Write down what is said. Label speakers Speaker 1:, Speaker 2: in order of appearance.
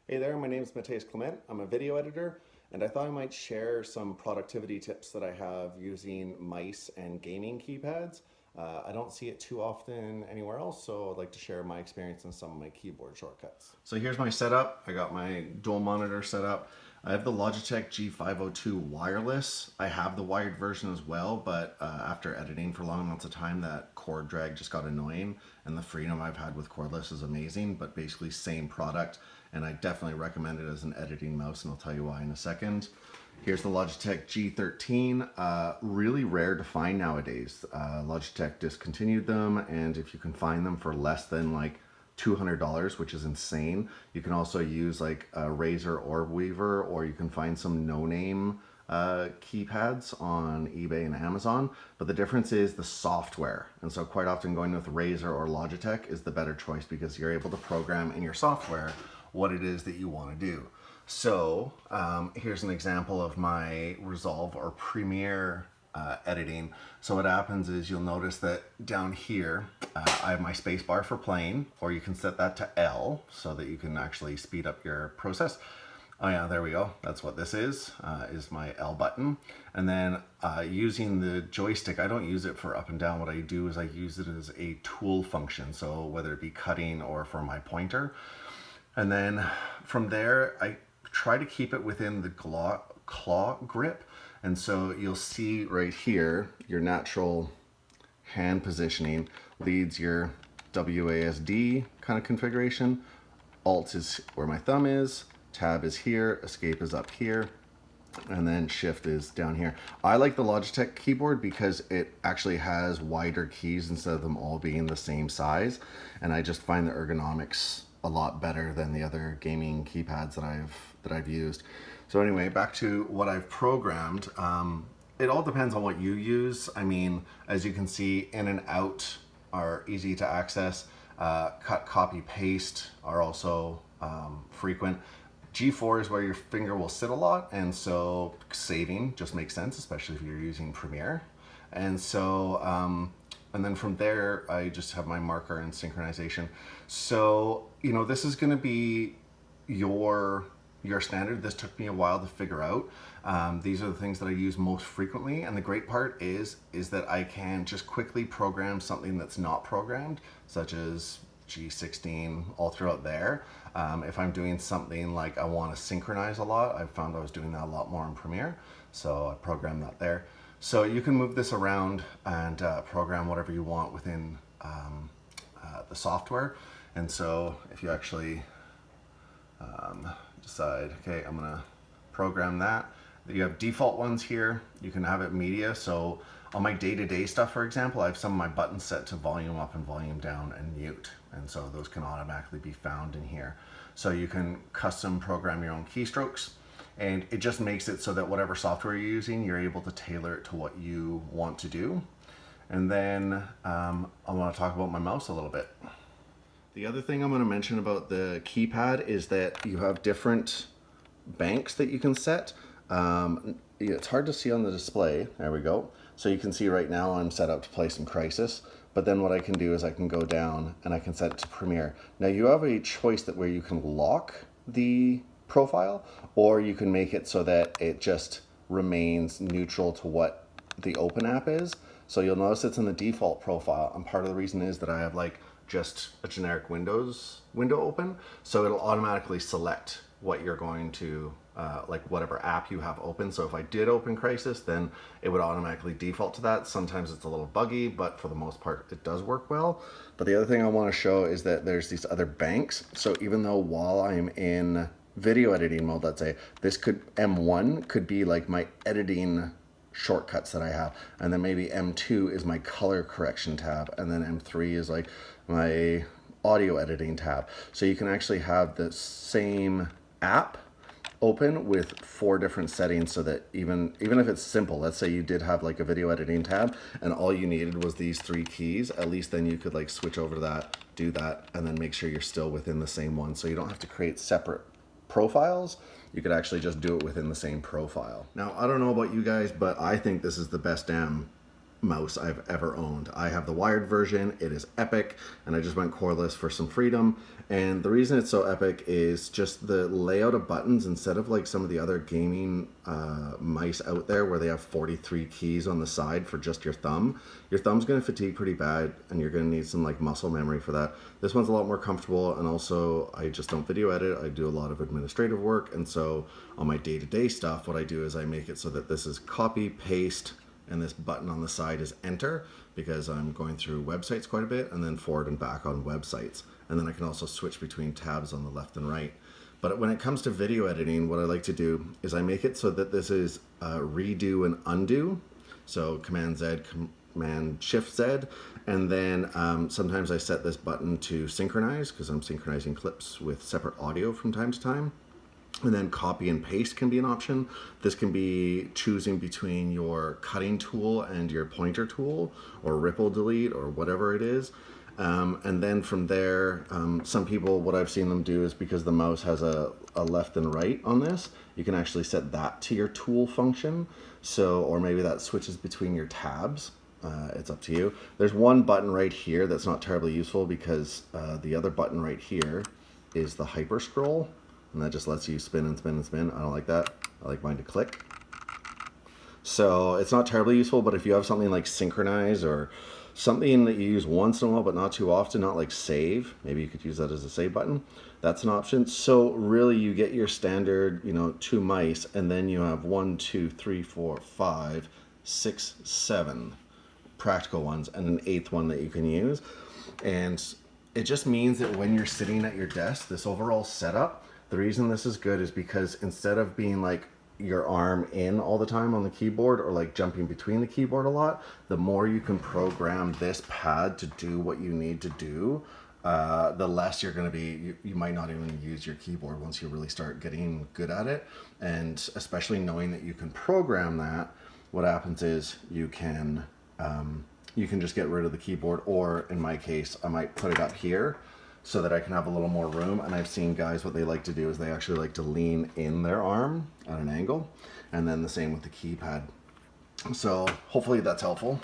Speaker 1: Hey there, my name is Mateus Clement. I'm a video editor, and I thought I might share some productivity tips that I have using mice and gaming keypads. I don't see it too often anywhere else, so I'd like to share my experience and some of my keyboard shortcuts. So here's my setup. I got my dual monitor set up. I have the Logitech G502 wireless. I have the wired version as well, but after editing for long amounts of time, that cord drag just got annoying, and the freedom I've had with cordless is amazing, but basically same product, and I definitely recommend it as an editing mouse, and I'll tell you why in a second. Here's the Logitech G13, really rare to find nowadays. Logitech discontinued them, and if you can find them for less than like $200, which is insane. You can also use like a Razer Orb Weaver, or you can find some no-name keypads on eBay and Amazon, but the difference is the software. And so quite often going with Razer or Logitech is the better choice because you're able to program in your software what it is that you want to do. So here's an example of my Resolve or Premiere editing. So what happens is you'll notice that down here I have my space bar for playing, or you can set that to L so that you can actually speed up your process. Oh yeah, there we go. That's what this is my L button. And then using the joystick, I don't use it for up and down. What I do is I use it as a tool function. So whether it be cutting or for my pointer. And then from there, I try to keep it within the claw grip. And so you'll see right here, your natural hand positioning leads your WASD kind of configuration. Alt is where my thumb is, tab is here, escape is up here, and then shift is down here. I like the Logitech keyboard because it actually has wider keys instead of them all being the same size. And I just find the ergonomics a lot better than the other gaming keypads that I've used. So anyway, back to what I've programmed. It all depends on what you use. I mean, as you can see, in and out are easy to access. Cut, copy, paste are also frequent. G4 is where your finger will sit a lot, and so saving just makes sense, especially if you're using Premiere. And so, and then from there, I just have my marker and synchronization. So, you know, this is gonna be your standard. This took me a while to figure out. These are the things that I use most frequently, and the great part is that I can just quickly program something that's not programmed, such as G16 all throughout there. If I'm doing something like I want to synchronize a lot, I found I was doing that a lot more in Premiere, so I programmed that there. So you can move this around and program whatever you want within the software. And so if you actually decide, okay, I'm gonna program that. You have default ones here. You can have it media. So on my day-to-day stuff, for example, I have some of my buttons set to volume up and volume down and mute. And so those can automatically be found in here. So you can custom program your own keystrokes, and it just makes it so that whatever software you're using, you're able to tailor it to what you want to do. And then I want to talk about my mouse a little bit. The other thing I'm going to mention about the keypad is that you have different banks that you can set. It's hard to see on the display. There we go. So you can see right now I'm set up to play some Crysis, but then what I can do is I can go down and I can set it to Premiere. Now you have a choice that where you can lock the profile, or you can make it so that it just remains neutral to what the open app is. So you'll notice it's in the default profile, and part of the reason is that I have like just a generic Windows window open, so it'll automatically select what you're going to like whatever app you have open. So if I did open Crysis, then it would automatically default to that. Sometimes it's a little buggy, but for the most part it does work well. But the other thing I want to show is that there's these other banks. So even though while I'm in video editing mode, let's say this could, M1 could be like my editing shortcuts that I have, and then maybe M2 is my color correction tab, and then M3 is like my audio editing tab. So you can actually have the same app open with 4 different settings, so that even if it's simple, let's say you did have like a video editing tab and all you needed was these 3 keys, at least then you could like switch over to that, do that, and then make sure you're still within the same one. So you don't have to create separate profiles. You could actually just do it within the same profile. Now, I don't know about you guys, but I think this is the best damn mouse I've ever owned. I have the wired version, it is epic, and I just went cordless for some freedom. And the reason it's so epic is just the layout of buttons. Instead of like some of the other gaming mice out there where they have 43 keys on the side for just your thumb's gonna fatigue pretty bad, and you're gonna need some like muscle memory for that. This one's a lot more comfortable, and also I just don't video edit, I do a lot of administrative work, and so on my day-to-day stuff, what I do is I make it so that this is copy, paste, and this button on the side is enter, because I'm going through websites quite a bit, and then forward and back on websites. And then I can also switch between tabs on the left and right. But when it comes to video editing, what I like to do is I make it so that this is redo and undo. So Command Z, Command Shift Z, and then sometimes I set this button to synchronize, because I'm synchronizing clips with separate audio from time to time. And then copy and paste can be an option. This can be choosing between your cutting tool and your pointer tool, or ripple delete, or whatever it is. And then from there, some people, what I've seen them do is, because the mouse has a left and right on this, you can actually set that to your tool function. So, or maybe that switches between your tabs. It's up to you. There's one button right here that's not terribly useful, because the other button right here is the hyper scroll, and that just lets you spin and spin and spin. I don't like that. I like mine to click. So it's not terribly useful, but if you have something like synchronize, or something that you use once in a while but not too often, not like save, maybe you could use that as a save button. That's an option. So really you get your standard, 2 mice, and then you have 1, 2, 3, 4, 5, 6, 7 practical ones, and an 8th one that you can use. And it just means that when you're sitting at your desk, this overall setup, the reason this is good is because instead of being like your arm in all the time on the keyboard, or like jumping between the keyboard a lot, the more you can program this pad to do what you need to do, the less you're going to be, you might not even use your keyboard once you really start getting good at it. And especially knowing that you can program that, what happens is you can just get rid of the keyboard, or in my case, I might put it up here so that I can have a little more room. And I've seen guys, what they like to do is they actually like to lean in their arm at an angle, and then the same with the keypad. So hopefully that's helpful.